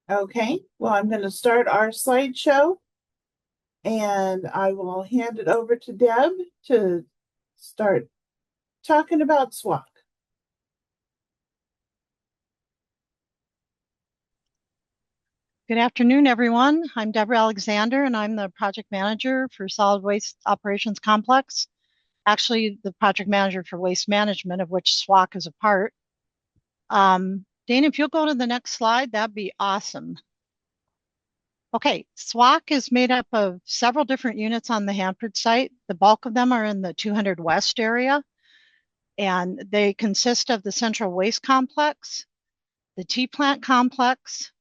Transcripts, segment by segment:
Okay, well, I'm going to start our slideshow and I will hand it over to Deb to start talking about SWOC. Good afternoon, everyone. I'm Deborah Alexander, and I'm the project manager for Solid Waste Operations Complex. Actually, the project manager for waste management, of which SWOC is a part. Dane, if you'll go to the next slide, that'd be awesome. Okay, SWOC is made up of several different units on the Hanford site. The bulk of them are in the 200 West area, and they consist of the Central Waste Complex, the T-Plant Complex,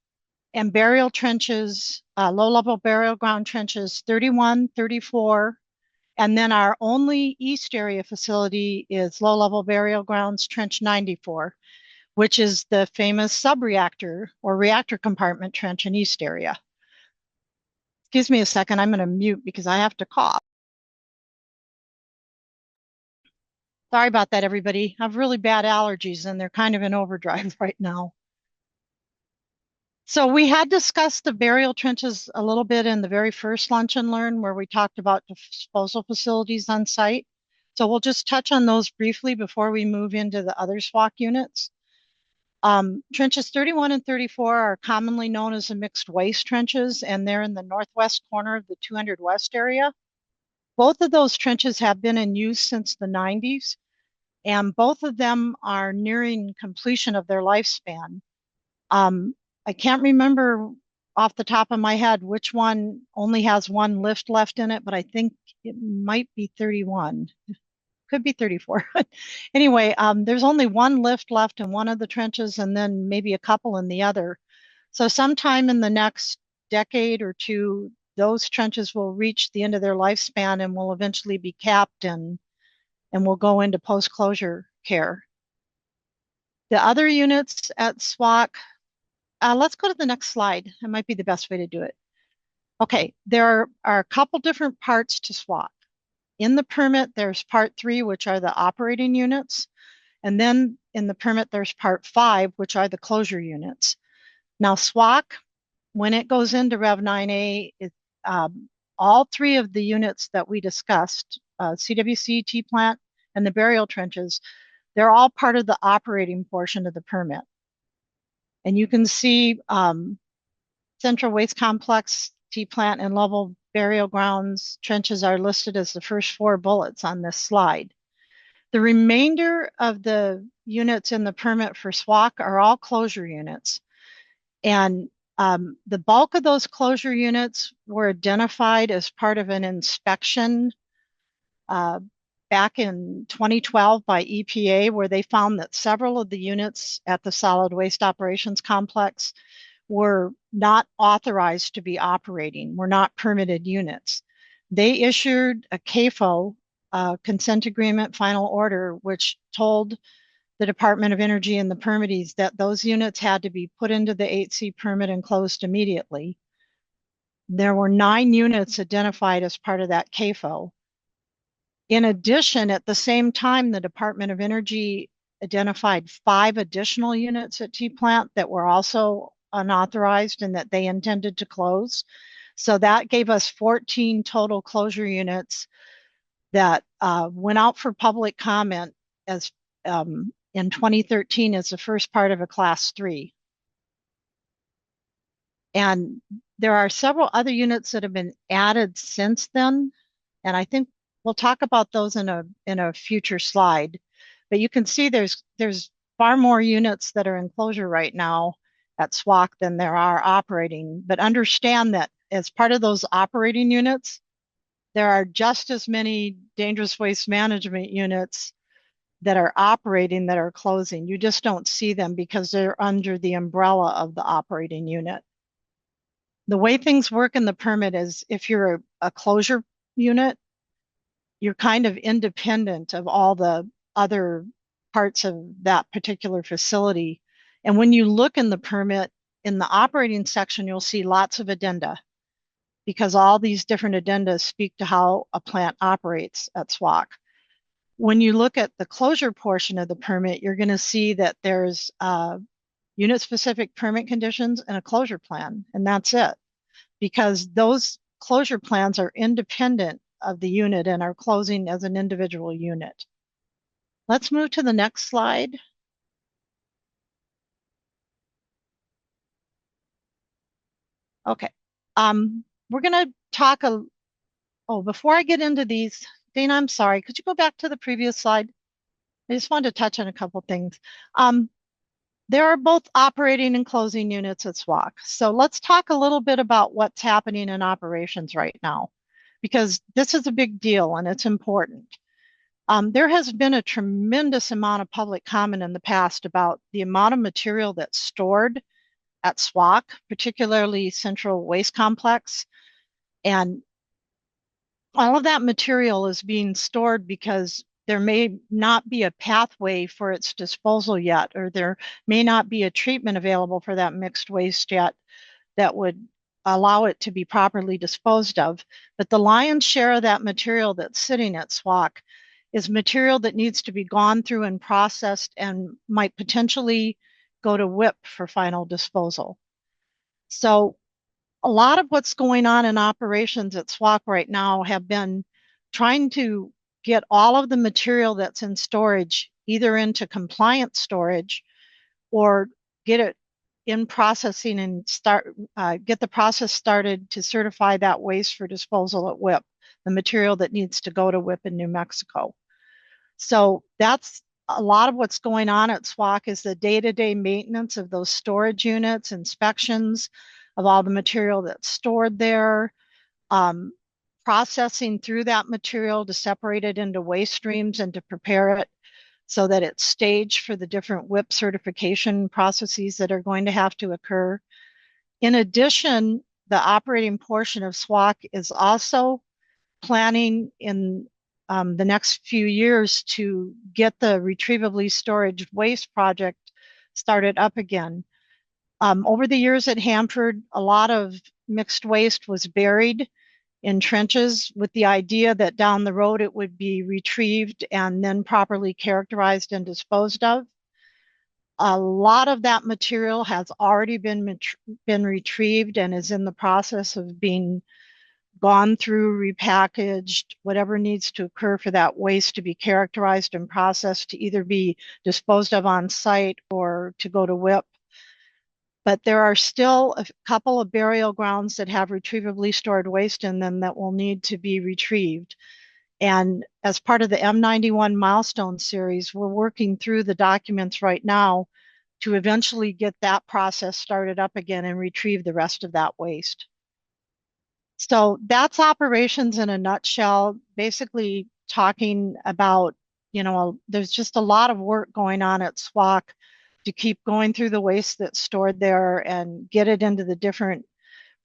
and burial trenches, low-level burial ground trenches 31, 34, and then our only East area facility is low-level burial grounds trench 94, which is the famous sub-reactor or reactor compartment trench in East area. Excuse me a second, I'm going to mute because I have to cough. Sorry about that, everybody. I have really bad allergies and they're kind of in overdrive right now. So we had discussed the burial trenches a little bit in the very first Lunch and Learn where we talked about disposal facilities on site. So we'll just touch on those briefly before we move into the other SWOC units. Trenches 31 and 34 are commonly known as the mixed waste trenches, and they're in the northwest corner of the 200 West area. Both of those trenches have been in use since the 90s, and both of them are nearing completion of their lifespan. I can't remember off the top of my head which one only has one lift left in it, but I think it might be 31. Could be 34. Anyway, there's only one lift left in one of the trenches and then maybe a couple in the other. So sometime in the next decade or two, those trenches will reach the end of their lifespan and will eventually be capped and will go into post-closure care. The other units at SWOC, let's go to the next slide. It might be the best way to do it. Okay, there are a couple different parts to SWOC. In the permit, there's part 3, which are the operating units. And then in the permit, there's part 5, which are the closure units. Now, SWOC, when it goes into Rev 9A, all 3 of the units that we discussed, CWC, T-Plant, and the burial trenches, they're all part of the operating portion of the permit. And you can see Central Waste Complex, T-Plant, and level burial grounds trenches are listed as the first 4 bullets on this slide. The remainder of the units in the permit for SWOC are all closure units. And the bulk of those closure units were identified as part of an inspection back in 2012 by EPA, where they found that several of the units at the Solid Waste Operations Complex were not authorized to be operating, were not permitted units. They issued a CAFO, consent agreement final order, which told the Department of Energy and the permittees that those units had to be put into the 8C permit and closed immediately. There were 9 units identified as part of that CAFO. In addition, at the same time, the Department of Energy identified 5 additional units at T-Plant that were also unauthorized and that they intended to close. So that gave us 14 total closure units that went out for public comment as in 2013 as the first part of a class 3. And there are several other units that have been added since then. And I think we'll talk about those in a future slide. But you can see there's far more units that are in closure right now at SWOC than there are operating. But understand that as part of those operating units, there are just as many dangerous waste management units that are operating that are closing. You just don't see them because they're under the umbrella of the operating unit. The way things work in the permit is if you're a closure unit, you're kind of independent of all the other parts of that particular facility. And when you look in the permit, in the operating section, you'll see lots of addenda because all these different addenda speak to how a plant operates at SWOC. When you look at the closure portion of the permit, you're going to see that there's unit-specific permit conditions, and a closure plan, and that's it. Because those closure plans are independent of the unit and are closing as an individual unit. Let's move to the next slide. Okay. We're going to talk before I get into these, Dana, I'm sorry. Could you go back to the previous slide? I just wanted to touch on a couple things. There are both operating and closing units at SWAC. So let's talk a little bit about what's happening in operations right now, because this is a big deal and it's important. There has been a tremendous amount of public comment in the past about the amount of material that's stored at SWAC, particularly Central Waste Complex. And all of that material is being stored because there may not be a pathway for its disposal yet, or there may not be a treatment available for that mixed waste yet that would allow it to be properly disposed of. But the lion's share of that material that's sitting at SWAC is material that needs to be gone through and processed and might potentially go to WIP for final disposal. So a lot of what's going on in operations at SWAC right now have been trying to get all of the material that's in storage either into compliant storage or get it in processing and get the process started to certify that waste for disposal at WIP, the material that needs to go to WIP in New Mexico. So that's a lot of what's going on at SWAC is the day-to-day maintenance of those storage units, inspections of all the material that's stored there, processing through that material to separate it into waste streams and to prepare it so that it's staged for the different WIP certification processes that are going to have to occur. In addition, the operating portion of SWAC is also planning in the next few years to get the retrievably storage waste project started up again. Over the years at Hanford, a lot of mixed waste was buried in trenches with the idea that down the road it would be retrieved and then properly characterized and disposed of. A lot of that material has already been retrieved and is in the process of being gone through, repackaged, whatever needs to occur for that waste to be characterized and processed to either be disposed of on site or to go to WIP. But there are still a couple of burial grounds that have retrievably stored waste in them that will need to be retrieved. And as part of the M91 milestone series, we're working through the documents right now to eventually get that process started up again and retrieve the rest of that waste. So that's operations in a nutshell, basically talking about, there's just a lot of work going on at SWAC to keep going through the waste that's stored there and get it into the different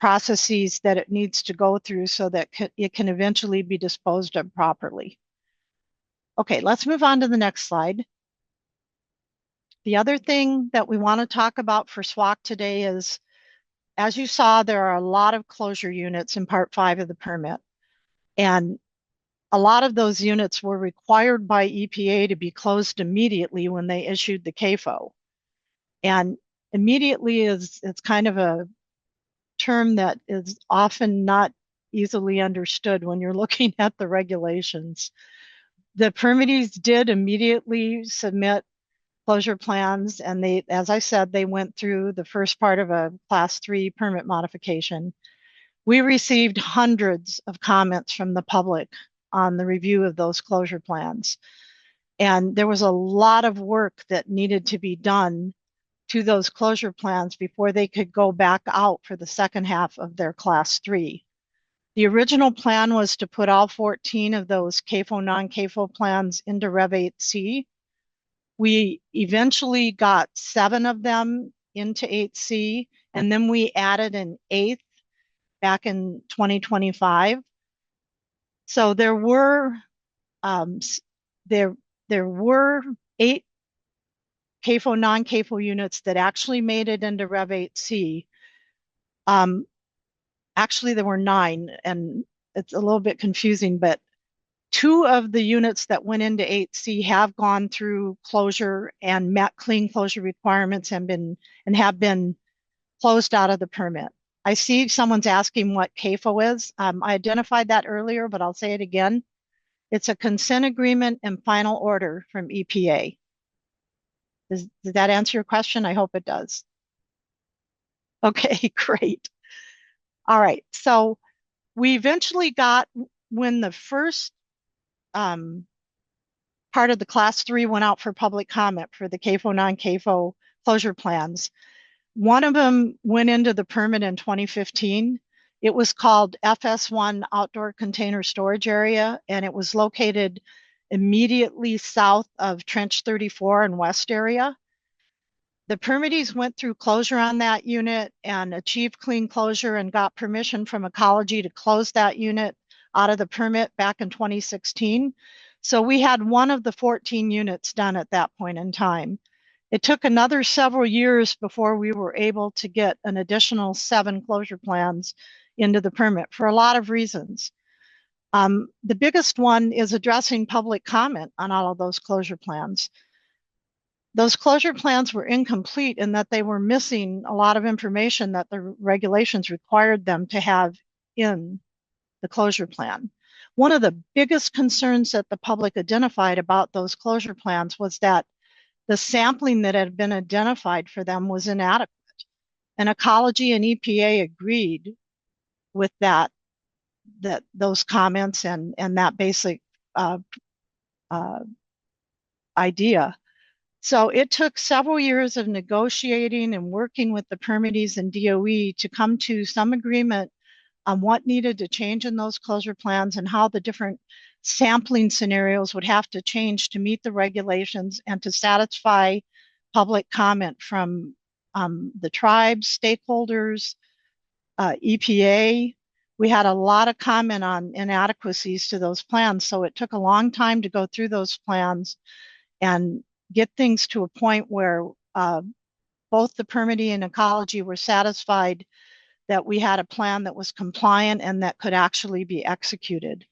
processes that it needs to go through so that it can eventually be disposed of properly. Okay, let's move on to the next slide. The other thing that we want to talk about for SWAC today is, as you saw, there are a lot of closure units in Part 5 of the permit. And a lot of those units were required by EPA to be closed immediately when they issued the CAFO. And immediately it's kind of a term that is often not easily understood when you're looking at the regulations. The permittees did immediately submit closure plans, and they, as I said, they went through the first part of a Class 3 permit modification. We received hundreds of comments from the public on the review of those closure plans. And there was a lot of work that needed to be done to those closure plans before they could go back out for the second half of their Class 3. The original plan was to put all 14 of those CAFO, non-CAFO plans into Rev 8C. We eventually got 7 of them into 8C, and then we added an 8th back in 2025. So there were 8 CAFO, non-CAFO units that actually made it into Rev 8C. Actually, there were 9, and it's a little bit confusing, but Two of the units that went into 8C have gone through closure and met clean closure requirements and have been closed out of the permit. I see someone's asking what CAFO is. I identified that earlier, but I'll say it again. It's a consent agreement and final order from EPA. Did that answer your question? I hope it does. Okay, great. All right. So we eventually got, when the first part of the class 3 went out for public comment for the CAFO, non-CAFO closure plans. One of them went into the permit in 2015. It was called FS1 Outdoor Container Storage Area, and it was located immediately south of Trench 34 and West area. The permittees went through closure on that unit and achieved clean closure and got permission from ecology to close that unit out of the permit back in 2016. So we had one of the 14 units done at that point in time. It took another several years before we were able to get an additional 7 closure plans into the permit for a lot of reasons. The biggest one is addressing public comment on all of those closure plans. Those closure plans were incomplete in that they were missing a lot of information that the regulations required them to have in the closure plan. One of the biggest concerns that the public identified about those closure plans was that the sampling that had been identified for them was inadequate. And ecology and EPA agreed with those comments and that basic idea. So it took several years of negotiating and working with the permittees and DOE to come to some agreement on what needed to change in those closure plans and how the different sampling scenarios would have to change to meet the regulations and to satisfy public comment from the tribes, stakeholders, EPA. We had a lot of comment on inadequacies to those plans, so it took a long time to go through those plans and get things to a point where both the permitting and ecology were satisfied that we had a plan that was compliant and that could actually be executed.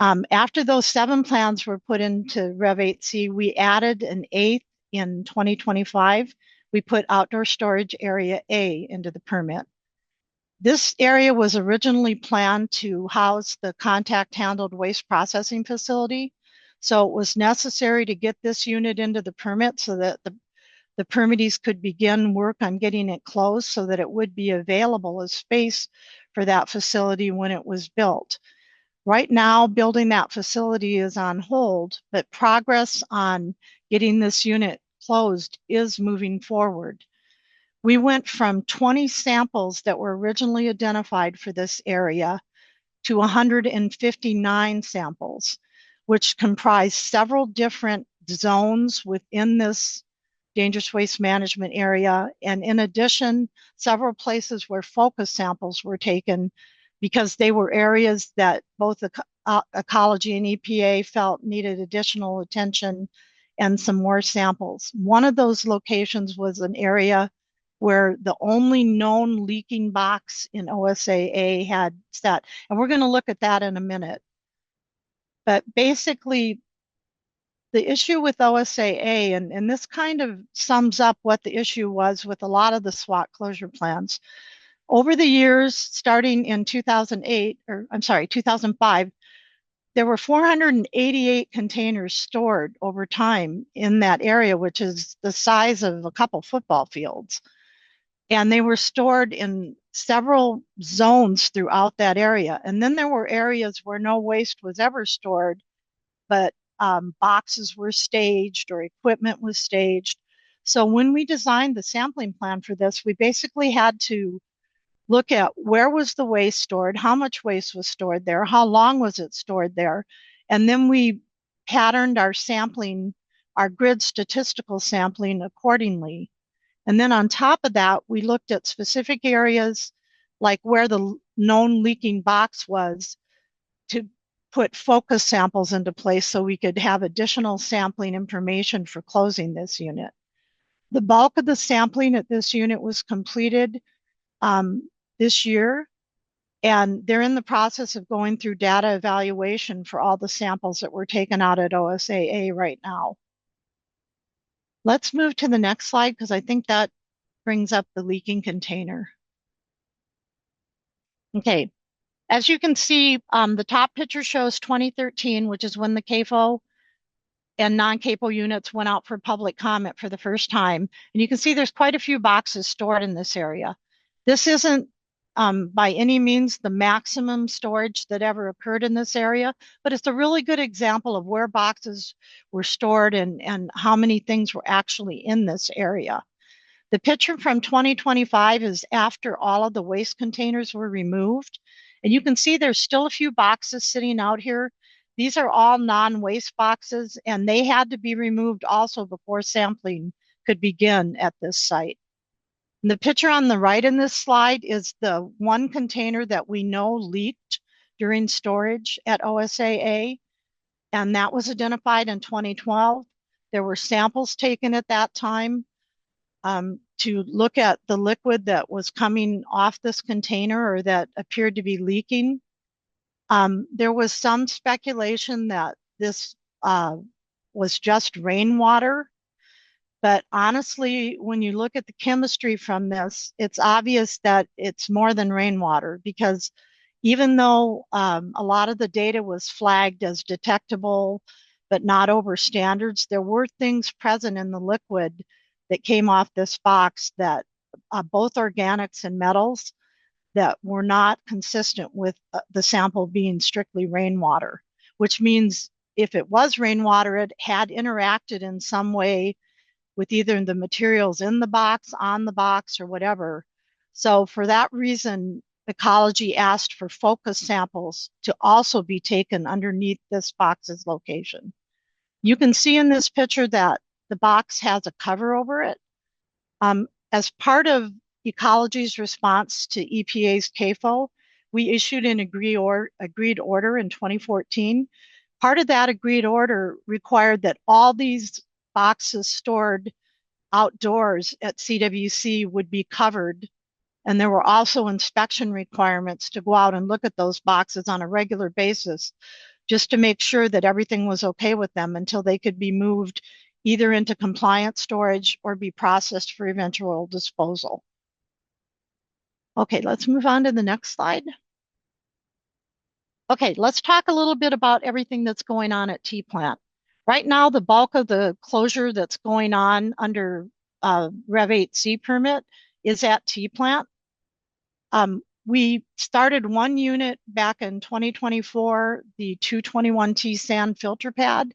After those 7 plans were put into Rev 8C, we added an 8th in 2025. We put outdoor storage area A into the permit. This area was originally planned to house the contact handled waste processing facility. So it was necessary to get this unit into the permit so that the permittees could begin work on getting it closed so that it would be available as space for that facility when it was built. Right now, building that facility is on hold, but progress on getting this unit closed is moving forward. We went from 20 samples that were originally identified for this area to 159 samples, which comprise several different zones within this dangerous waste management area. And in addition, several places where focus samples were taken because they were areas that both the ecology and EPA felt needed additional attention and some more samples. One of those locations was an area where the only known leaking box in OSAA had set. And we're going to look at that in a minute. But basically, the issue with OSAA, and this kind of sums up what the issue was with a lot of the SWAT closure plans. Over the years, starting in 2005, there were 488 containers stored over time in that area, which is the size of a couple football fields. And they were stored in several zones throughout that area. And then there were areas where no waste was ever stored, but boxes were staged or equipment was staged. So when we designed the sampling plan for this, we basically had to look at where was the waste stored, how much waste was stored there, how long was it stored there, and then we patterned our sampling, our grid statistical sampling accordingly. And then on top of that, we looked at specific areas like where the known leaking box was to put focus samples into place so we could have additional sampling information for closing this unit. The bulk of the sampling at this unit was completed this year, And they're in the process of going through data evaluation for all the samples that were taken out at OSAA right now. Let's move to the next slide because I think that brings up the leaking container. Okay, as you can see, the top picture shows 2013, which is when the CAFO and non-CAFO units went out for public comment for the first time. And you can see there's quite a few boxes stored in this area. This isn't by any means the maximum storage that ever occurred in this area, but it's a really good example of where boxes were stored and how many things were actually in this area. The picture from 2025 is after all of the waste containers were removed. And you can see there's still a few boxes sitting out here. These are all non-waste boxes, and they had to be removed also before sampling could begin at this site. And the picture on the right in this slide is the one container that we know leaked during storage at OSAA, and that was identified in 2012. There were samples taken at that time to look at the liquid that was coming off this container or that appeared to be leaking. There was some speculation that this was just rainwater, but honestly, when you look at the chemistry from this, it's obvious that it's more than rainwater because even though a lot of the data was flagged as detectable but not over standards, there were things present in the liquid that came off this box that both organics and metals that were not consistent with the sample being strictly rainwater, which means if it was rainwater, it had interacted in some way with either the materials in the box, on the box, or whatever. So for that reason, ecology asked for focus samples to also be taken underneath this box's location. You can see in this picture that the box has a cover over it. As part of ecology's response to EPA's CAFO, we issued an agreed order in 2014. Part of that agreed order required that all these boxes stored outdoors at CWC would be covered. And there were also inspection requirements to go out and look at those boxes on a regular basis, just to make sure that everything was okay with them until they could be moved either into compliant storage or be processed for eventual disposal. Okay, let's move on to the next slide. Okay, let's talk a little bit about everything that's going on at T-Plant. Right now, the bulk of the closure that's going on under Rev 8C permit is at T-Plant. We started one unit back in 2024, the 221T sand filter pad.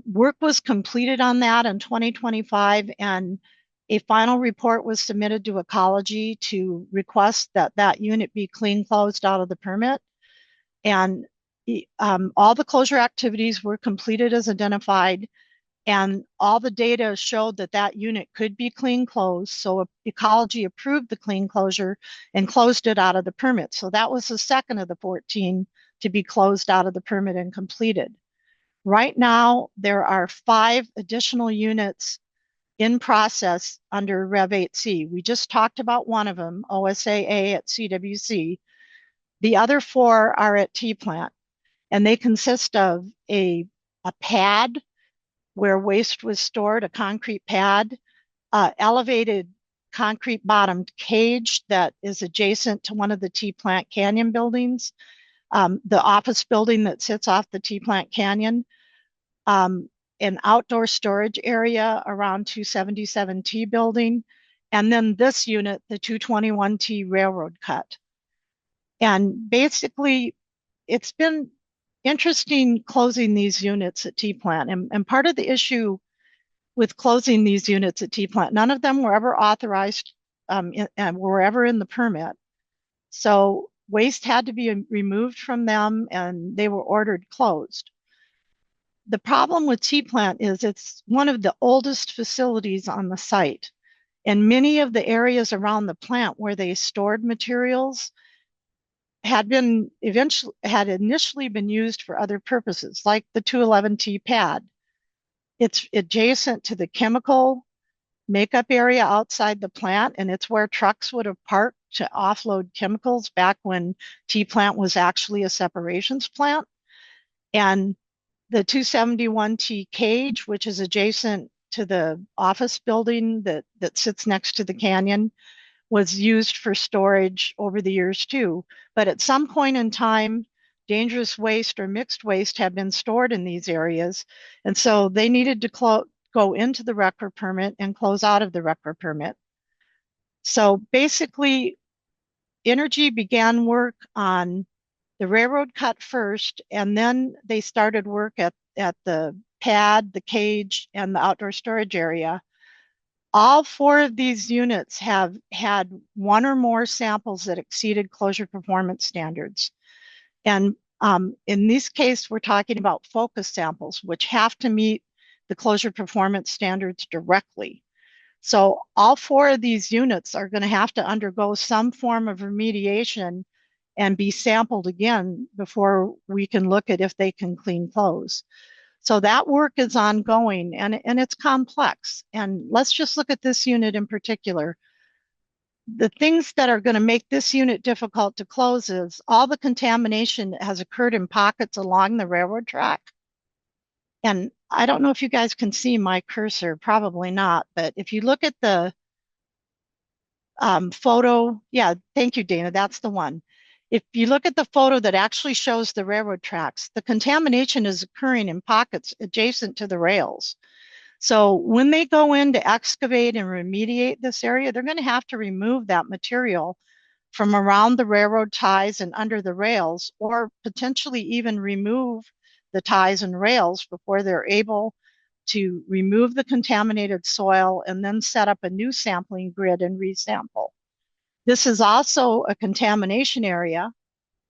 Work was completed on that in 2025, and a final report was submitted to ecology to request that that unit be clean closed out of the permit. And all the closure activities were completed as identified, and all the data showed that that unit could be clean closed. So ecology approved the clean closure and closed it out of the permit. So that was the second of the 14 to be closed out of the permit and completed. Right now, there are 5 additional units in process under Rev 8C. We just talked about one of them, OSAA at CWC. The other 4 are at T-Plant, and they consist of a pad where waste was stored, a concrete pad, elevated concrete bottomed cage that is adjacent to one of the T-Plant Canyon buildings, the office building that sits off the T-Plant Canyon, an outdoor storage area around 277T building, and then this unit, the 221T railroad cut. And basically, it's been interesting closing these units at T-Plant. And part of the issue with closing these units at T-Plant, none of them were ever authorized and were ever in the permit. So waste had to be removed from them and they were ordered closed. The problem with T-Plant is it's one of the oldest facilities on the site. And many of the areas around the plant where they stored materials had initially been used for other purposes, like the 211T pad. It's adjacent to the chemical makeup area outside the plant, and it's where trucks would have parked to offload chemicals back when T plant was actually a separations plant. And the 271T cage, which is adjacent to the office building that sits next to the canyon, was used for storage over the years too. But at some point in time, dangerous waste or mixed waste had been stored in these areas. And so they needed to go into the RECR permit and close out of the RECR permit. So basically, Energy began work on the railroad cut first, and then they started work at the pad, the cage, and the outdoor storage area. All four of these units have had one or more samples that exceeded closure performance standards. And in this case, we're talking about focus samples, which have to meet the closure performance standards directly. So all four of these units are going to have to undergo some form of remediation and be sampled again before we can look at if they can clean close. So that work is ongoing and it's complex. And let's just look at this unit in particular. The things that are going to make this unit difficult to close is all the contamination that has occurred in pockets along the railroad track. And I don't know if you guys can see my cursor, probably not, but if you look at the photo, yeah, thank you, Dana, that's the one. If you look at the photo that actually shows the railroad tracks, the contamination is occurring in pockets adjacent to the rails. So when they go in to excavate and remediate this area, they're going to have to remove that material from around the railroad ties and under the rails, or potentially even remove the ties and rails before they're able to remove the contaminated soil and then set up a new sampling grid and resample. This is also a contamination area.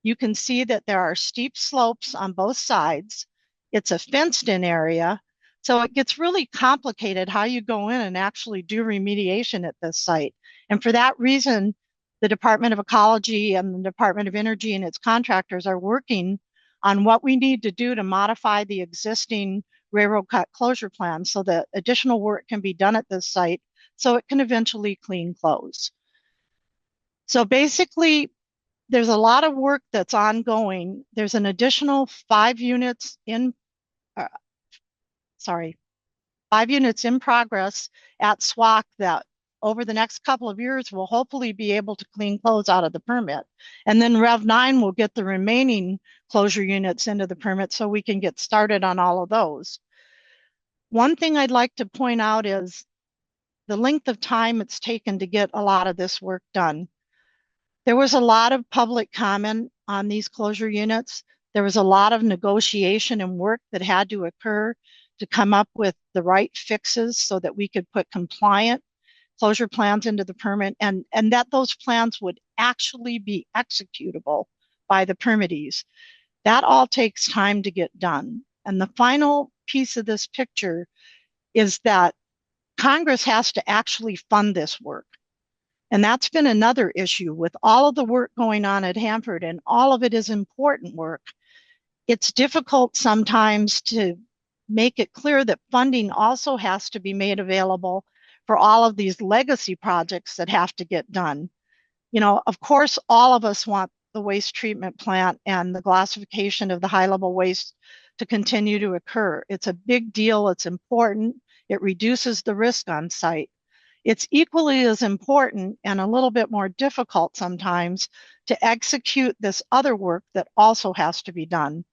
You can see that there are steep slopes on both sides. It's a fenced-in area, so it gets really complicated how you go in and actually do remediation at this site. And for that reason, the Department of Ecology and the Department of Energy and its contractors are working on what we need to do to modify the existing railroad cut closure plan so that additional work can be done at this site so it can eventually clean close. So basically, there's a lot of work that's ongoing. There's an additional 5 units in progress at SWAC that over the next couple of years will hopefully be able to clean close out of the permit. And then Rev 9 will get the remaining closure units into the permit so we can get started on all of those. One thing I'd like to point out is the length of time it's taken to get a lot of this work done. There was a lot of public comment on these closure units. There was a lot of negotiation and work that had to occur to come up with the right fixes so that we could put compliant closure plans into the permit and that those plans would actually be executable by the permittees. That all takes time to get done. And the final piece of this picture is that Congress has to actually fund this work. And that's been another issue with all of the work going on at Hanford, and all of it is important work. It's difficult sometimes to make it clear that funding also has to be made available for all of these legacy projects that have to get done. You know, of course, all of us want the waste treatment plant and the glassification of the high level waste to continue to occur. It's a big deal. It's important. It reduces the risk on site. It's equally as important and a little bit more difficult sometimes to execute this other work that also has to be done.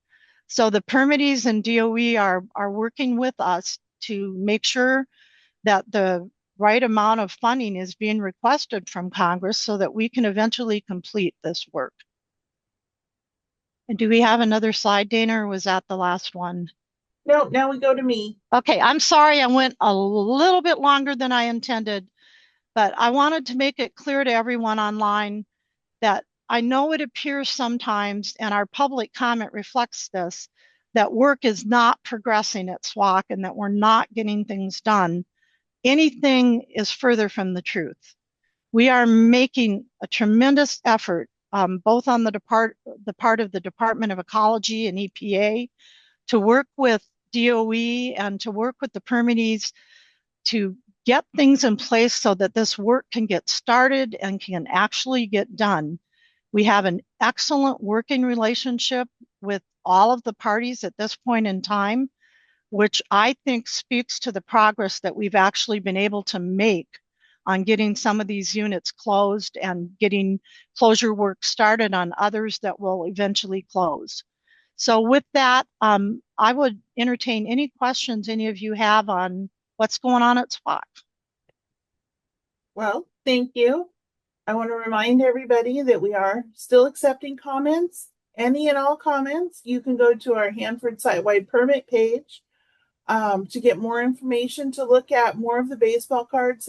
So the permittees and DOE are working with us to make sure that the right amount of funding is being requested from Congress so that we can eventually complete this work. And do we have another slide, Dana, or was that the last one? No, now we go to me. Okay, I'm sorry I went a little bit longer than I intended, but I wanted to make it clear to everyone online that I know it appears sometimes, and our public comment reflects this, that work is not progressing at SWAC and that we're not getting things done. Anything is further from the truth. We are making a tremendous effort, both on the part of the Department of Ecology and EPA, to work with DOE and to work with the permittees to get things in place so that this work can get started and can actually get done. We have an excellent working relationship with all of the parties at this point in time, which I think speaks to the progress that we've actually been able to make on getting some of these units closed and getting closure work started on others that will eventually close. So with that, I would entertain any questions any of you have on what's going on at SWAC. Well, thank you. I want to remind everybody that we are still accepting comments. Any and all comments, you can go to our Hanford Sitewide Permit page to get more information, to look at more of the baseball cards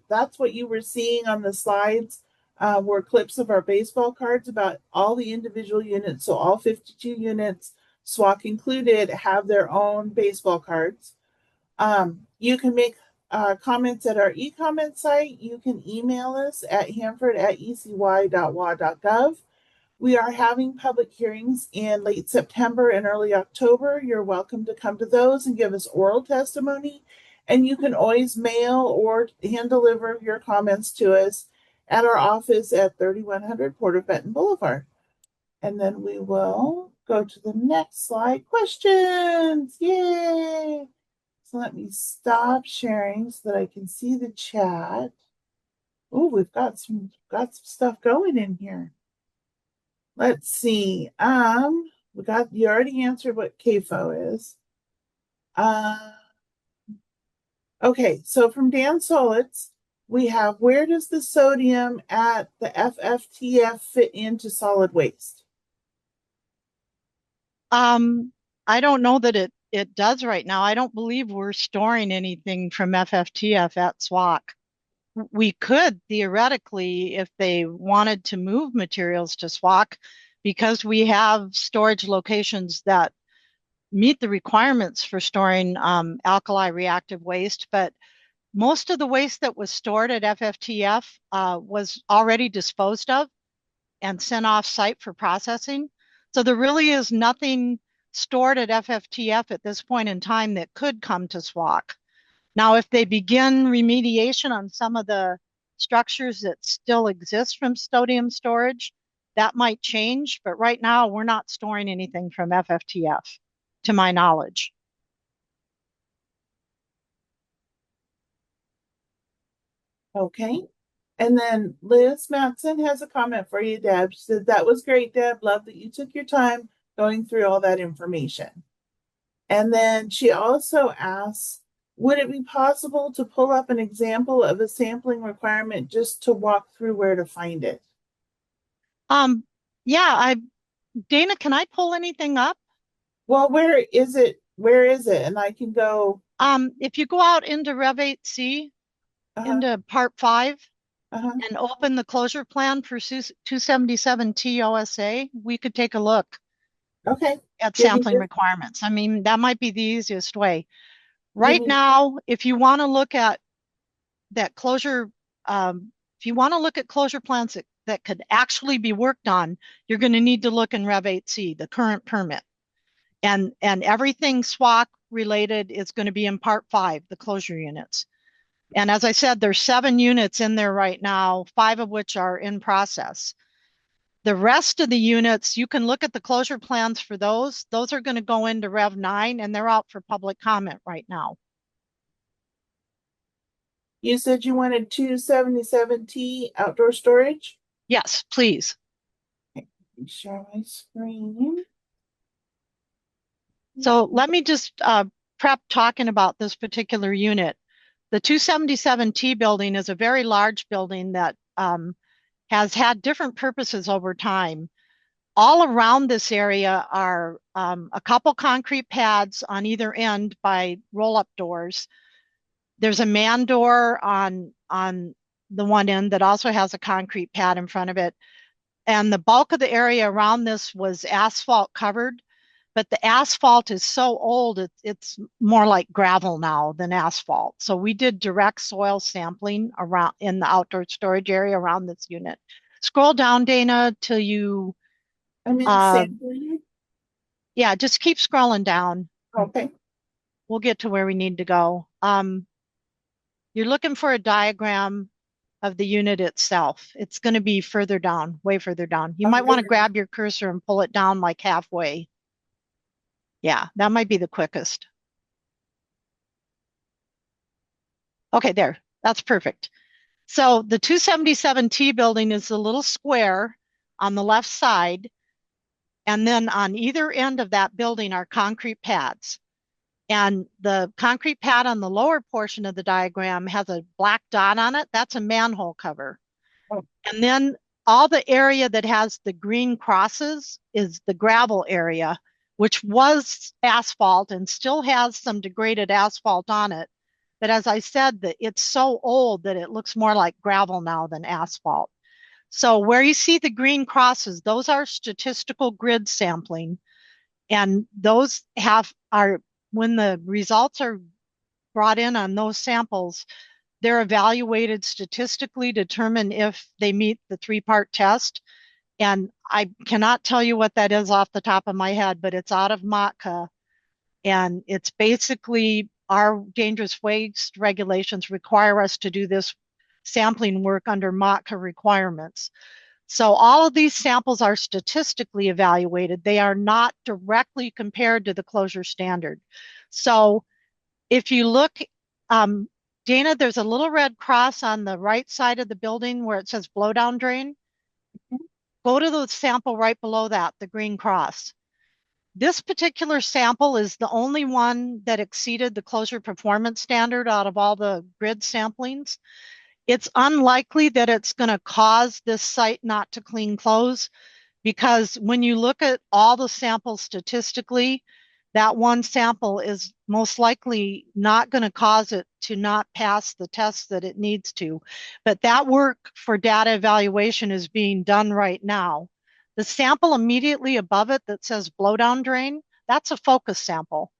that's what you were seeing on the slides, were clips of our baseball cards about all the individual units. So all 52 units, SWAC included, have their own baseball cards. You can make comments at our e-comment site. You can email us at hanford@ecy.wa.gov. We are having public hearings in late September and early October. You're welcome to come to those and give us oral testimony. And you can always mail or hand deliver your comments to us at our office at 3100 Porter Benton Boulevard. And then we will go to the next slide. Questions. Yay. So let me stop sharing so that I can see the chat. Oh, we've got some stuff going in here. Let's see. You already answered what CAFO is. Okay, so from Dan Solitz, we have, where does the sodium at the FFTF fit into solid waste? I don't know that it does right now. I don't believe we're storing anything from FFTF at SWAC. We could theoretically, if they wanted to move materials to SWAC, because we have storage locations that meet the requirements for storing alkali reactive waste. But most of the waste that was stored at FFTF was already disposed of and sent off site for processing. So there really is nothing stored at FFTF at this point in time that could come to SWAC. Now, if they begin remediation on some of the structures that still exist from sodium storage, that might change. But right now, we're not storing anything from FFTF, to my knowledge. Okay. And then Liz Matson has a comment for you, Deb. She said, that was great, Deb. Love that you took your time going through all that information. And then she also asks, would it be possible to pull up an example of a sampling requirement just to walk through where to find it? Yeah, Dana, can I pull anything up? Well, where is it? Where is it? And I can go. If you go out into Rev 8C, into Part 5, and open the closure plan for 277T OSA, we could take a look at sampling requirements. I mean, that might be the easiest way. Right now, if you want to look at that closure, if you want to look at closure plans that could actually be worked on, you're going to need to look in Rev 8C, the current permit. And everything SWAC related is going to be in Part 5, the closure units. And as I said, there's 7 units in there right now, 5 of which are in process. The rest of the units, you can look at the closure plans for those. Those are going to go into Rev 9 and they're out for public comment right now. You said you wanted 277T outdoor storage? Yes, please. Okay, let me share my screen. So let me just prep talking about this particular unit. The 277T building is a very large building that has had different purposes over time. All around this area are a couple concrete pads on either end by roll-up doors. There's a man door on the one end that also has a concrete pad in front of it. And the bulk of the area around this was asphalt covered, but the asphalt is so old, it's more like gravel now than asphalt. So we did direct soil sampling around in the outdoor storage area around this unit. Scroll down, Dana, till you. I'm in sampling. Yeah, just keep scrolling down. Okay. We'll get to where we need to go. You're looking for a diagram of the unit itself. It's going to be further down, way further down. You might Okay. want to grab your cursor and pull it down like halfway. Yeah, that might be the quickest. Okay, there. That's perfect. So the 277T building is a little square on the left side. And then on either end of that building are concrete pads. And the concrete pad on the lower portion of the diagram has a black dot on it. That's a manhole cover. Oh, And then all the area that has the green crosses is the gravel area, which was asphalt and still has some degraded asphalt on it. But as I said, that it's so old that it looks more like gravel now than asphalt. So where you see the green crosses, those are statistical grid sampling. And those are, when the results are brought in on those samples, they're evaluated statistically, determine if they meet the three-part test. And I cannot tell you what that is off the top of my head, but it's out of MOTCA. And it's basically our dangerous waste regulations require us to do this sampling work under MOTCA requirements. So all of these samples are statistically evaluated. They are not directly compared to the closure standard. So if you look, um, Dana, there's a little red cross on the right side of the building where it says blowdown drain. Go to the sample right below that, the green cross. This particular sample is the only one that exceeded the closure performance standard out of all the grid samplings. It's unlikely that it's going to cause this site not to clean close, because when you look at all the samples statistically, that one sample is most likely not going to cause it to not pass the tests that it needs to. But that work for data evaluation is being done right now. The sample immediately above it that says blowdown drain, that's a focus sample.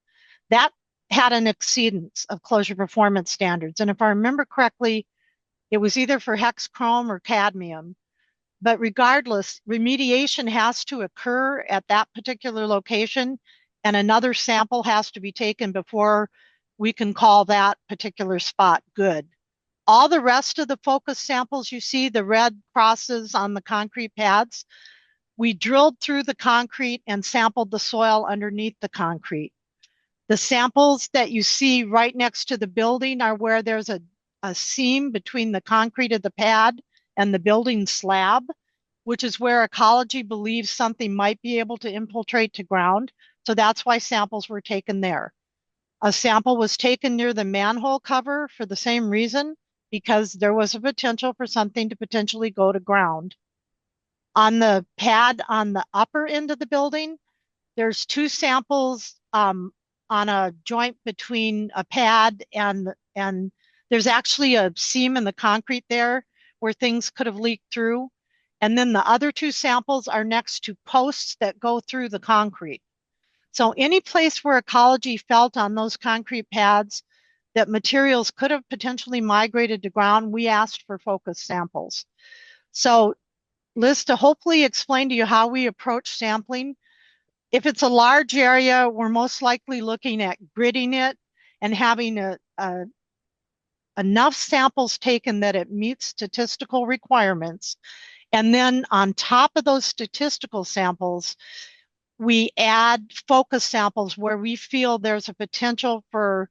That had an exceedance of closure performance standards. And if I remember correctly, it was either for hex chrome or cadmium. But regardless, remediation has to occur at that particular location, and another sample has to be taken before we can call that particular spot good. All the rest of the focus samples you see, the red crosses on the concrete pads, we drilled through the concrete and sampled the soil underneath the concrete. The samples that you see right next to the building are where there's a seam between the concrete of the pad and the building slab, which is where ecology believes something might be able to infiltrate to ground. So that's why samples were taken there. A sample was taken near the manhole cover for the same reason, because there was a potential for something to potentially go to ground. On the pad on the upper end of the building, there's two samples on a joint between a pad and there's actually a seam in the concrete there where things could have leaked through. And then the other two samples are next to posts that go through the concrete. So any place where ecology felt on those concrete pads that materials could have potentially migrated to ground, we asked for focus samples. So Liz, to hopefully explain to you how we approach sampling, if it's a large area, we're most likely looking at gridding it and having enough samples taken that it meets statistical requirements. And then on top of those statistical samples, we add focus samples where we feel there's a potential for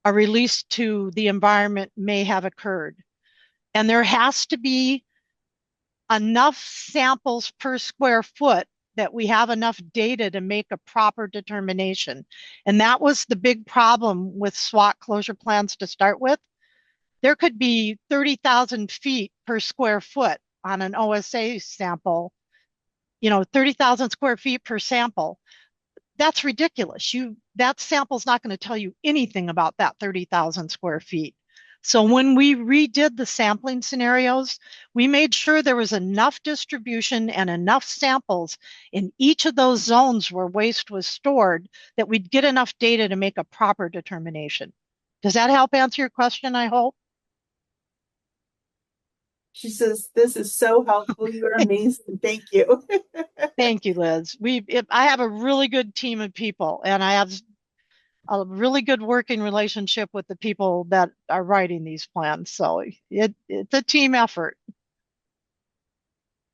a release to the environment may have occurred. And there has to be enough samples per square foot that we have enough data to make a proper determination. And that was the big problem with SWAT closure plans to start with. There could be 30,000 feet per square foot on an OSA sample, 30,000 square feet per sample. That's ridiculous. That sample's not going to tell you anything about that 30,000 square feet. So when we redid the sampling scenarios, we made sure there was enough distribution and enough samples in each of those zones where waste was stored that we'd get enough data to make a proper determination. Does that help answer your question, I hope? she says, this is so helpful. You're amazing. Thank you. Thank you, Liz. I have a really good team of people, and I have a really good working relationship with the people that are writing these plans. So it's a team effort.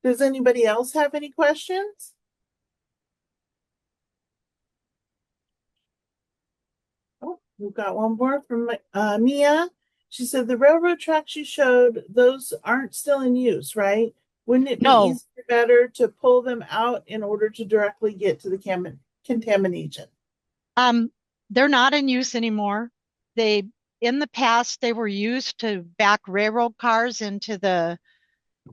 Does anybody else have any questions? Oh, we've got one more from Mia. She said the railroad tracks you showed, those aren't still in use, right? Wouldn't it be No, easier, better to pull them out in order to directly get to the contamination? um, they're not in use anymore. They, in the past, they were used to back railroad cars into the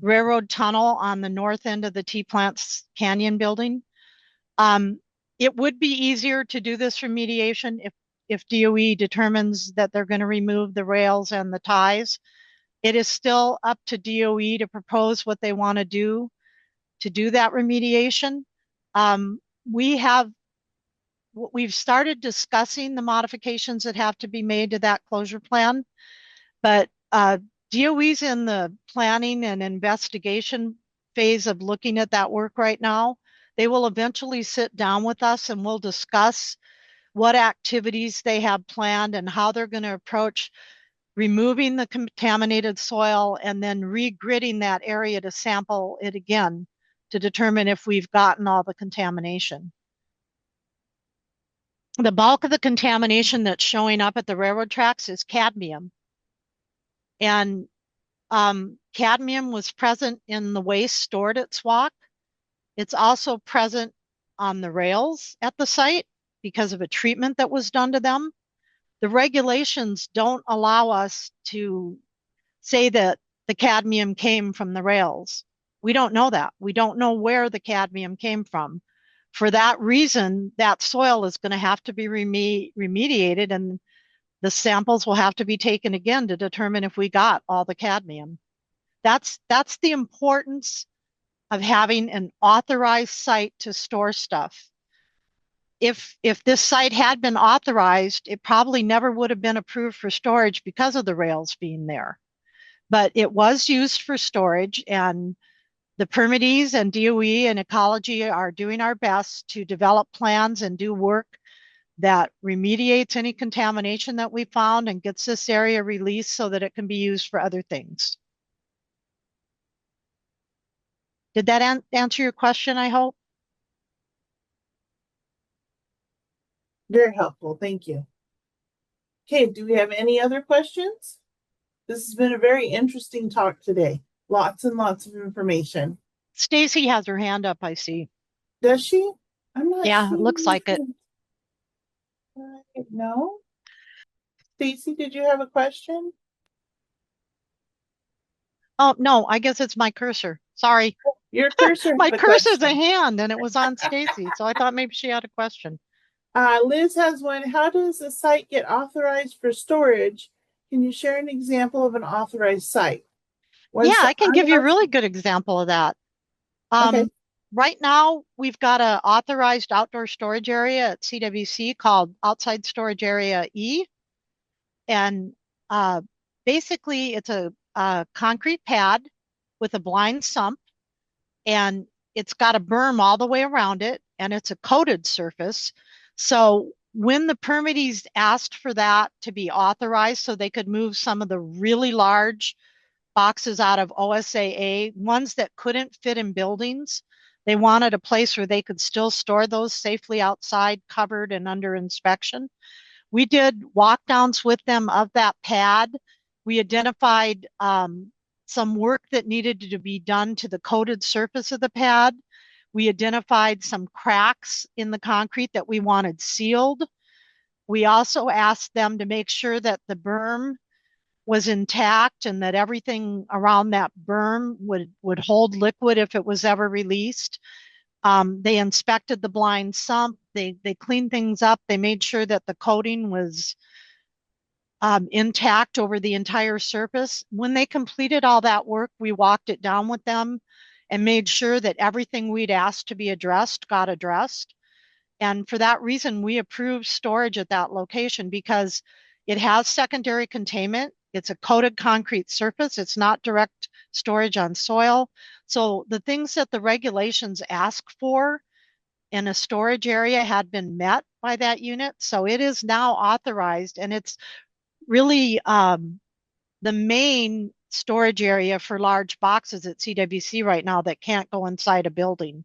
railroad tunnel on the north end of the T Plants Canyon building. Um, it would be easier to do this remediation if DOE determines that they're going to remove the rails and the ties. It is still up to DOE to propose what they want to do that remediation. Um, we have we've started discussing the modifications that have to be made to that closure plan, but DOE's in the planning and investigation phase of looking at that work right now. They will eventually sit down with us and we'll discuss what activities they have planned and how they're going to approach removing the contaminated soil and then regridding that area to sample it again to determine if we've gotten all the contamination. The bulk of the contamination that's showing up at the railroad tracks is cadmium. And cadmium was present in the waste stored at SWAC. It's also present on the rails at the site because of a treatment that was done to them. The regulations don't allow us to say that the cadmium came from the rails. We don't know that. We don't know where the cadmium came from. For that reason, that soil is going to have to be remediated and the samples will have to be taken again to determine if we got all the cadmium. That's the importance of having an authorized site to store stuff. If this site had been authorized, it probably never would have been approved for storage because of the rails being there. But it was used for storage, and the permittees and DOE and ecology are doing our best to develop plans and do work that remediates any contamination that we found and gets this area released so that it can be used for other things. Did that answer your question, I hope? Very helpful. Thank you. Okay, do we have any other questions? This has been a very interesting talk today. Lots and lots of information. Stacy has her hand up, I see. Does she? I'm not Yeah, it seeing looks like it. No. Stacy, did you have a question? Oh, no, I guess it's my cursor. Sorry. Your cursor My had a cursor's a question. hand and it was on Stacy, so I thought maybe she had a question. Liz has one. How does a site get authorized for storage? Can you share an example of an authorized site? Yeah, Was I can give you a really good example of that. okay. Right now, we've got an authorized outdoor storage area at CWC called Outside Storage Area E. And uh, basically, it's a concrete pad with a blind sump, and it's got a berm all the way around it, and it's a coated surface. So when the permittees asked for that to be authorized so they could move some of the really large boxes out of OSAA, ones that couldn't fit in buildings. They wanted a place where they could still store those safely outside, covered and under inspection. We did walk downs with them of that pad. We identified some work that needed to be done to the coated surface of the pad. We identified some cracks in the concrete that we wanted sealed. We also asked them to make sure that the berm was intact and that everything around that berm would hold liquid if it was ever released. They inspected the blind sump. They cleaned things up. They made sure that the coating was intact over the entire surface. When they completed all that work, we walked it down with them and made sure that everything we'd asked to be addressed got addressed. And for that reason, we approved storage at that location because it has secondary containment. It's a coated concrete surface. It's not direct storage on soil. So the things that the regulations ask for in a storage area had been met by that unit. So it is now authorized, and it's really the main storage area for large boxes at CWC right now that can't go inside a building.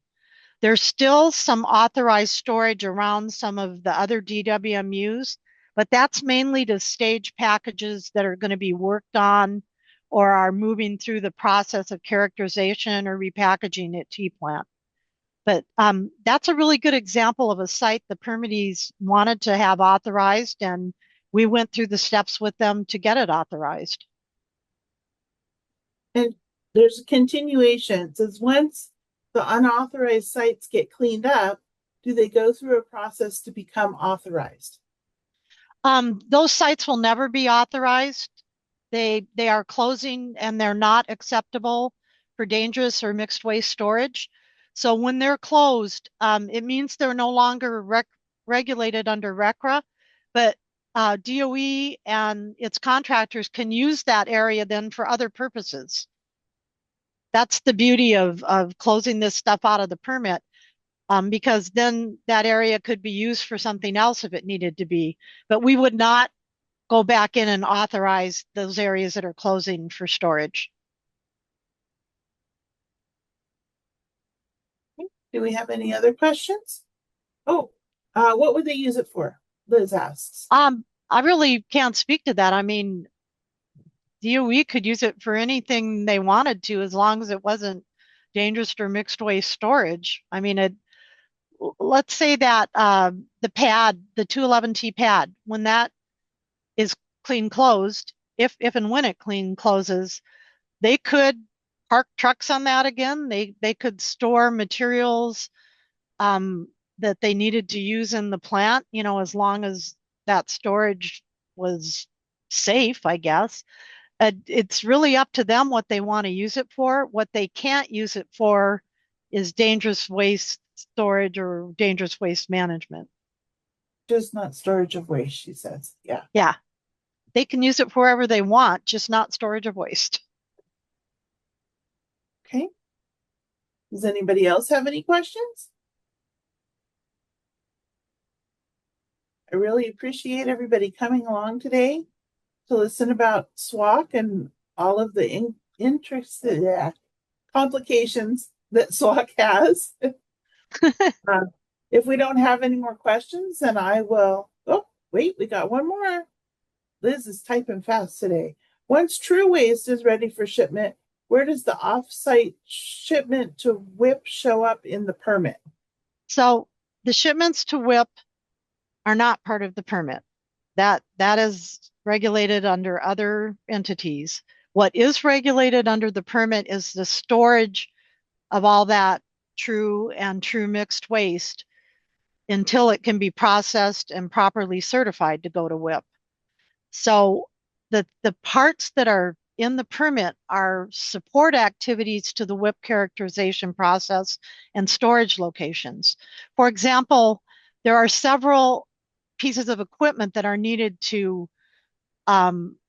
There's still some authorized storage around some of the other DWMUs, but that's mainly to stage packages that are going to be worked on or are moving through the process of characterization or repackaging at T-Plant. But that's a really good example of a site the permittees wanted to have authorized, and we went through the steps with them to get it authorized. And there's a continuation. It says once the unauthorized sites get cleaned up, do they go through a process to become authorized? Those sites will never be authorized. They are closing and they're not acceptable for dangerous or mixed waste storage. So when they're closed, it means they're no longer regulated under RECRA, but DOE and its contractors can use that area then for other purposes. That's the beauty of closing this stuff out of the permit, because then that area could be used for something else if it needed to be. But we would not go back in and authorize those areas that are closing for storage. Do we have any other questions? Oh, what would they use it for? Liz asks. I really can't speak to that. I mean, DOE could use it for anything they wanted to, as long as it wasn't dangerous or mixed waste storage. I mean, let's say that the pad, the 211T pad, when that is clean closed, if and when it clean closes, they could park trucks on that again. They could store materials that they needed to use in the plant, as long as that storage was safe, I guess. It's really up to them what they want to use it for. What they can't use it for is dangerous waste storage or dangerous waste management. Just not storage of waste, she says. Yeah. Yeah, they can use it for wherever they want, just not storage of waste. Okay. Does anybody else have any questions? I really appreciate everybody coming along today to listen about SWOC and all of the complications that SWOC has. If we don't have any more questions, then I will. Oh, wait, we got one more. Liz is typing fast today. Once True Waste is ready for shipment, where does the off-site shipment to WIP show up in the permit? So the shipments to WIP are not part of the permit. That is regulated under other entities. What is regulated under the permit is the storage of all that true and true mixed waste until it can be processed and properly certified to go to WIP. So the parts that are in the permit are support activities to the WIP characterization process and storage locations. For example, there are several pieces of equipment that are needed to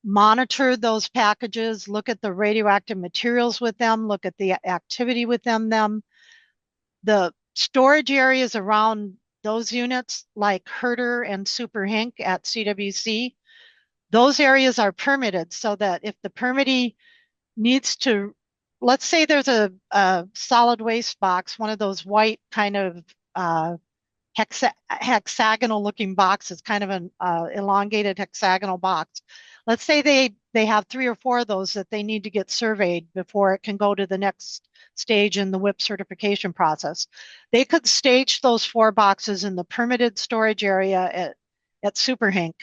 monitor those packages, look at the radioactive materials with them, look at the activity within them. The storage areas around those units, like Herder and Super Hink at CWC, those areas are permitted, so that if the permittee needs to, let's say there's a solid waste box, one of those white kind of hexagonal looking boxes, kind of an elongated hexagonal box. Let's say they have 3 or 4 of those that they need to get surveyed before it can go to the next stage in the WIP certification process. They could stage those 4 boxes in the permitted storage area at Super Hink,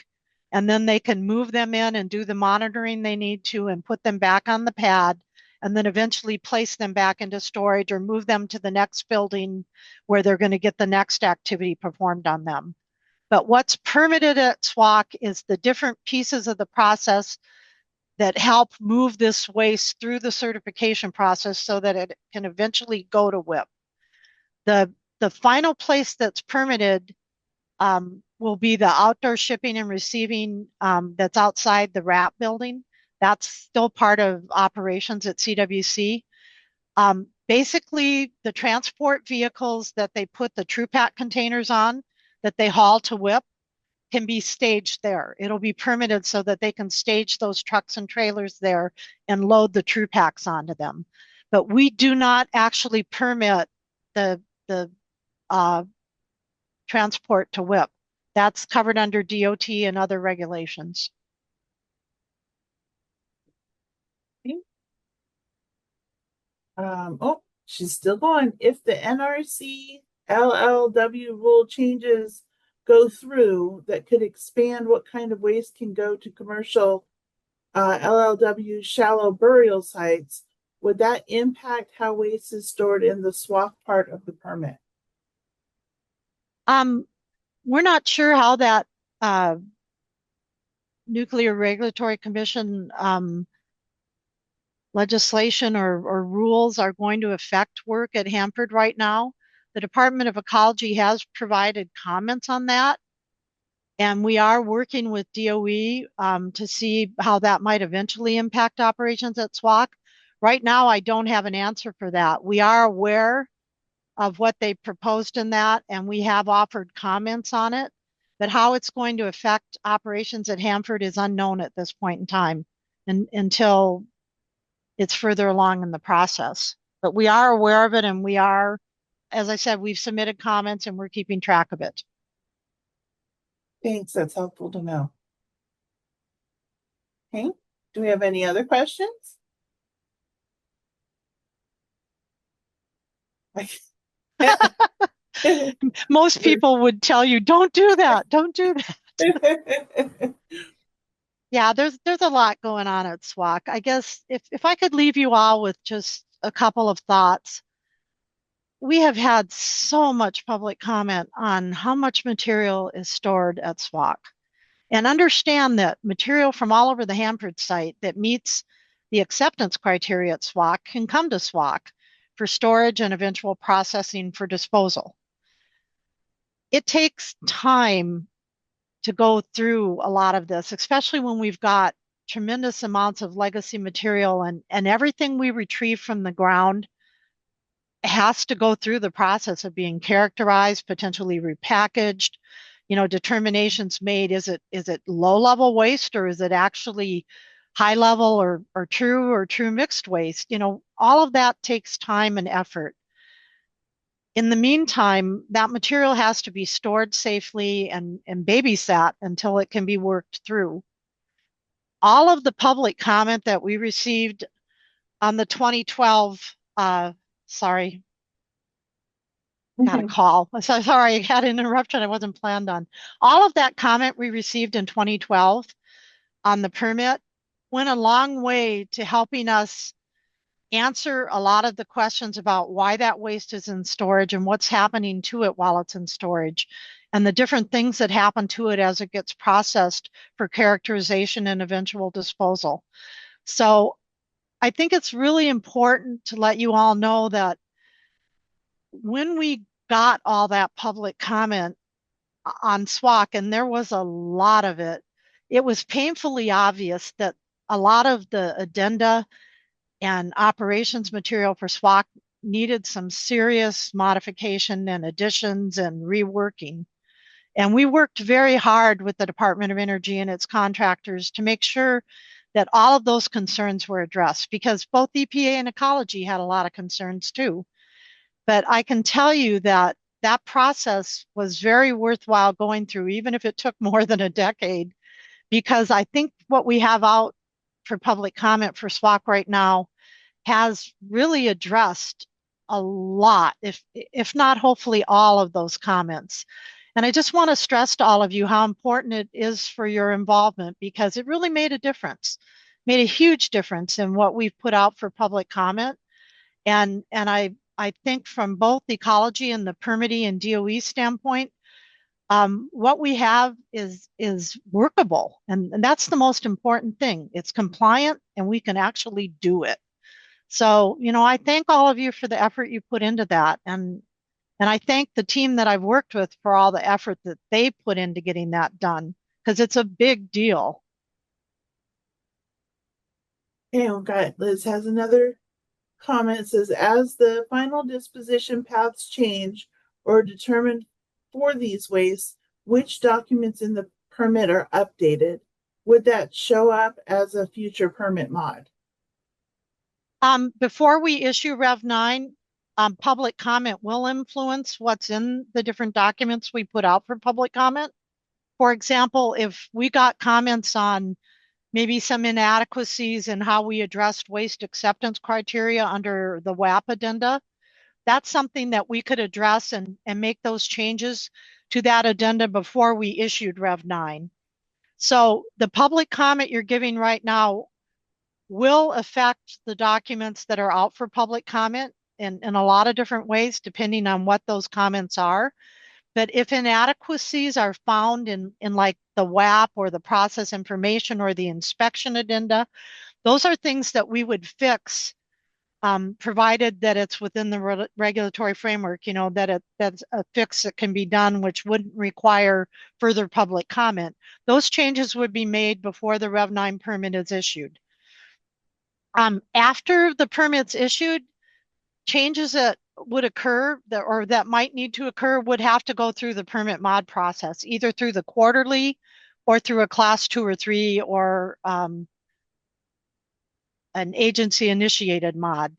and then they can move them in and do the monitoring they need to and put them back on the pad, and then eventually place them back into storage or move them to the next building where they're going to get the next activity performed on them. But what's permitted at SWOC is the different pieces of the process that help move this waste through the certification process so that it can eventually go to WIP. The final place that's permitted will be the outdoor shipping and receiving that's outside the wrap building. That's still part of operations at CWC. Basically, the transport vehicles that they put the TruePack containers on that they haul to WIP can be staged there. It'll be permitted so that they can stage those trucks and trailers there and load the true packs onto them. But we do not actually permit the uh, transport to WIP. That's covered under DOT and other regulations. Oh, she's still going. If the NRC LLW rule changes go through that could expand what kind of waste can go to commercial LLW shallow burial sites, would that impact how waste is stored in the SWAC part of the permit? We're not sure how that Nuclear Regulatory Commission legislation or rules are going to affect work at Hanford right now. The Department of Ecology has provided comments on that, and we are working with DOE to see how that might eventually impact operations at SWAC. Right now, I don't have an answer for that. We are aware of what they proposed in that, and we have offered comments on it. But how it's going to affect operations at Hanford is unknown at this point in time, and until it's further along in the process. But we are aware of it, and we are, as I said, we've submitted comments and we're keeping track of it. Thanks, that's helpful to know. Okay, do we have any other questions? Most people would tell you, don't do that, don't do that. Yeah, there's a lot going on at SWAC. I guess if I could leave you all with just a couple of thoughts. We have had so much public comment on how much material is stored at SWAC. And understand that material from all over the Hanford site that meets the acceptance criteria at SWAC can come to SWAC for storage and eventual processing for disposal. It takes time to go through a lot of this, especially when we've got tremendous amounts of legacy material and everything we retrieve from the ground has to go through the process of being characterized, potentially repackaged, determinations made. Is it low level waste, or is it actually high level or true mixed waste? All of that takes time and effort. In the meantime, that material has to be stored safely and babysat until it can be worked through. All of the public comment that we received on the 2012, sorry, got a call. So sorry, I had an interruption I wasn't planned on. All of that comment we received in 2012 on the permit went a long way to helping us answer a lot of the questions about why that waste is in storage and what's happening to it while it's in storage, and the different things that happen to it as it gets processed for characterization and eventual disposal. So I think it's really important to let you all know that when we got all that public comment on SWAC, and there was a lot of it, it was painfully obvious that a lot of the addenda and operations material for SWAC needed some serious modification and additions and reworking. And we worked very hard with the Department of Energy and its contractors to make sure that all of those concerns were addressed, because both EPA and ecology had a lot of concerns too. But I can tell you that that process was very worthwhile going through, even if it took more than a decade, because I think what we have out for public comment for SWAC right now has really addressed a lot, if not hopefully all of those comments. And I just want to stress to all of you how important it is for your involvement, because it really made a difference, made a huge difference in what we've put out for public comment. And I think from both the ecology and the permitting and DOE standpoint, what we have is workable, and that's the most important thing. It's compliant, and we can actually do it. So, I thank all of you for the effort you put into that, and I thank the team that I've worked with for all the effort that they put into getting that done, because it's a big deal. Okay, oh God, Liz has another comment. It says, as the final disposition paths change or determined for these wastes, which documents in the permit are updated? Would that show up as a future permit mod? Before we issue Rev 9, public comment will influence what's in the different documents we put out for public comment. For example, if we got comments on maybe some inadequacies in how we addressed waste acceptance criteria under the WAP addenda, that's something that we could address and make those changes to that addenda before we issued Rev 9. So the public comment you're giving right now will affect the documents that are out for public comment in a lot of different ways, depending on what those comments are. But if inadequacies are found in like the WAP or the process information or the inspection addenda, those are things that we would fix, provided that it's within the regulatory framework, that's a fix that can be done, which wouldn't require further public comment. Those changes would be made before the Rev 9 permit is issued. After the permit's issued, changes that would occur or that might need to occur would have to go through the permit mod process, either through the quarterly or through a class 2 or 3 or an agency initiated mod.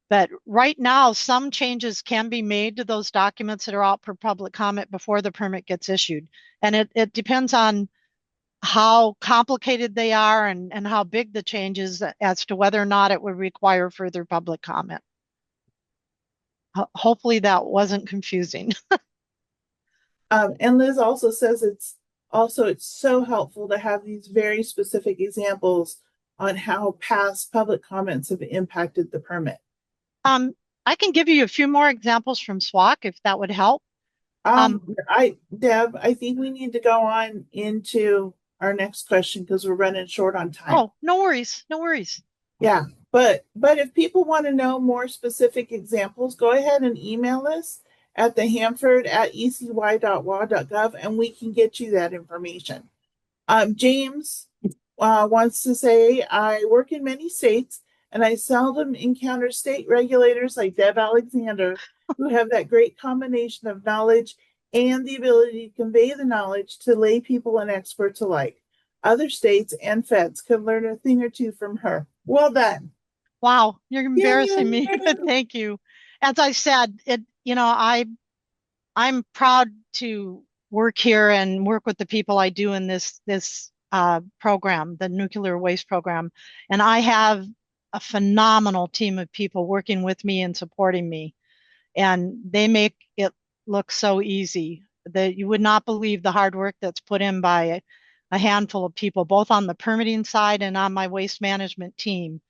But right now, some changes can be made to those documents that are out for public comment before the permit gets issued. And it depends on how complicated they are and how big the change is as to whether or not it would require further public comment. Hopefully that wasn't confusing. And Liz also says it's so helpful to have these very specific examples on how past public comments have impacted the permit. I can give you a few more examples from SWOC if that would help. Deb, I think we need to go on into our next question because we're running short on time. Oh, no worries. No worries. Yeah, but if people want to know more specific examples, go ahead and email us at the hanford@eci.wa.gov and we can get you that information. James wants to say, I work in many states and I seldom encounter state regulators like Deb Alexander who have that great combination of knowledge and the ability to convey the knowledge to lay people and experts alike. Other states and feds could learn a thing or two from her. Well done. Wow, you're embarrassing me. Thank you. As I said, I'm proud to work here and work with the people I do in this program, the nuclear waste program. And I have a phenomenal team of people working with me and supporting me. And they make it look so easy that you would not believe the hard work that's put in by a handful of people, both on the permitting side and on my waste management team.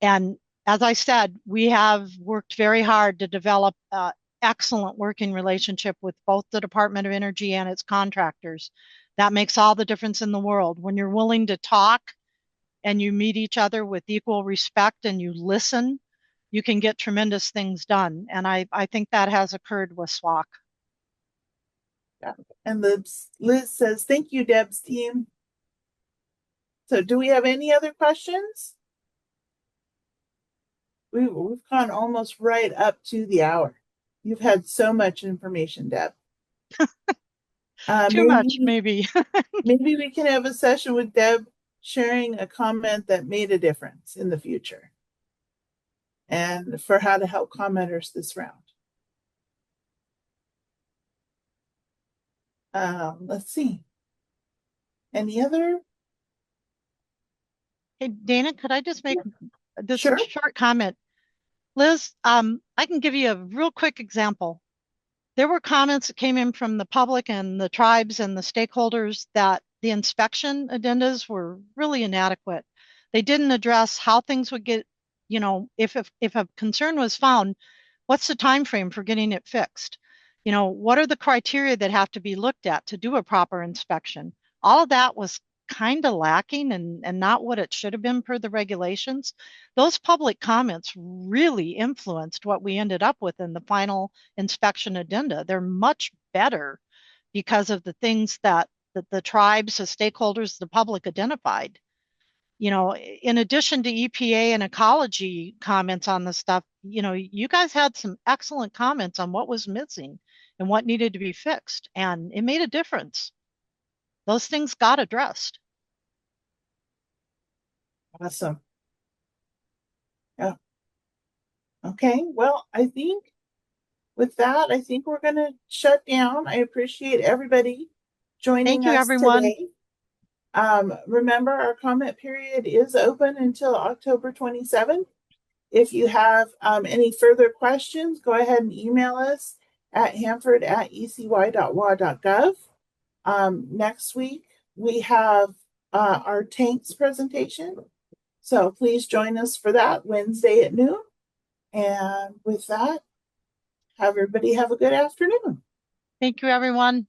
And as I said, we have worked very hard to develop an excellent working relationship with both the Department of Energy and its contractors. That makes all the difference in the world. When you're willing to talk and you meet each other with equal respect and you listen, you can get tremendous things done. And I think that has occurred with SWOC. Yeah. And Liz says, thank you, Deb's team. So do we have any other questions? We've gone almost right up to the hour. You've had so much information, Deb. Too much, maybe. Maybe we can have a session with Deb sharing a comment that made a difference in the future and for how to help commenters this round. Let's see. Any other? Hey, Dana, could I just make this Sure. short comment? Liz, I can give you a real quick example. There were comments that came in from the public and the tribes and the stakeholders that the inspection addendas were really inadequate. They didn't address how things would get, if a concern was found, what's the time frame for getting it fixed? What are the criteria that have to be looked at to do a proper inspection? All of that was kind of lacking and not what it should have been per the regulations. Those public comments really influenced what we ended up with in the final inspection addenda. They're much better because of the things that the tribes, the stakeholders, the public identified. In addition to EPA and ecology comments on the stuff, you guys had some excellent comments on what was missing and what needed to be fixed, and it made a difference. Those things got addressed. Awesome. Yeah. Okay. Well, I think with that, I think we're going to shut down. I appreciate everybody Thank joining you, us everyone. today. Remember, our comment period is open until October 27th. If you have any further questions, go ahead and email us at hanford@ety.wa.gov. Next week, we have our tanks presentation. So please join us for that Wednesday at noon. And with that, everybody have a good afternoon. Thank you, everyone.